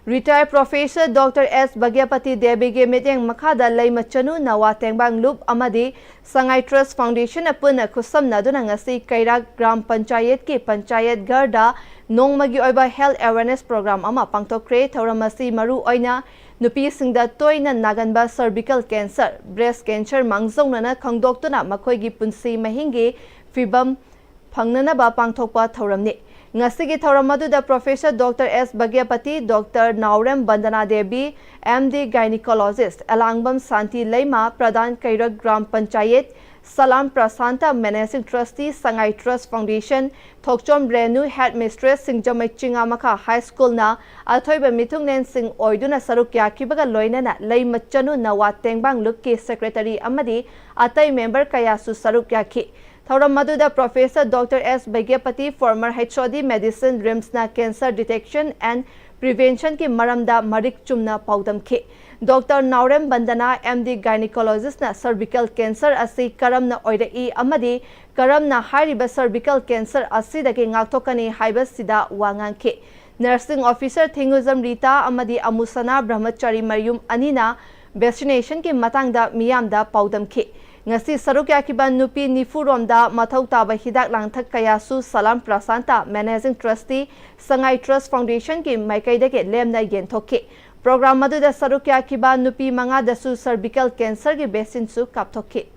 Retired Professor Dr. S. Bagyapati Debige Metyang Makada Lay Machanu Nawa Tengbang Loop Amadi Sangai Trust Foundation Apuna Kusam Naduna Ngasi Kaira Gram Panchayat Ki Panchayat Garda Nong Magi Oiba Health Awareness Program Ama Pangtokre Tauramasi Maru Oina Nupi Singda Toina Naganba Cervical Cancer Breast Cancer Mangzonana Kangdoktuna Makoigi Punsi Mahingi Fibam Pangnana Ba Pangtokpa Tauramni Ngasigi Tauramadu Professor Dr. S. Bagyapati, Dr. Naurem Bandana Devi, MD Gynecologist, Alangbam Santi Leima, Pradhan Kaira Gram Panchayat, Salam Prasanta Managing Trustee, Sangai Trust Foundation, Thokchom Renu Headmistress, Singjamai Chingamaka High School na, Althoiba Mitung Nen Sing Oiduna Sarukya Kibaga Loinana, Lay Machanu Nawa Tengbang Luki Secretary Amadi, Atay Member Kayasu Sarukya Ki. Tauramadu Professor Dr. S. Bagyapati, former HOD Medicine, RIMSna Cancer Detection and Prevention ki maramda marik chumna paudam ki. Dr. Naurem Bandana, MD Gynecologist na cervical cancer asi karamna oidai amadi karamna hariba cervical cancer asi daki ngaktokani haiba sida wangang ki. Nursing Officer Thinguzam Rita amadi Amusana Brahmachari Marium Anina vaccination ki matangda miyamda paudam ki. Ngasi Sarukya Kiban Nupi Nifuromda Mathau Taba Hidak Langthak Kayasu Salam Prasanta Managing Trustee Sangai Trust Foundation ki Maikaidake Lemna Yentoke Program Madu Sarukya Kiban Nupi Manga Dasu Cervical Cancer ki Besin Su Kaptoke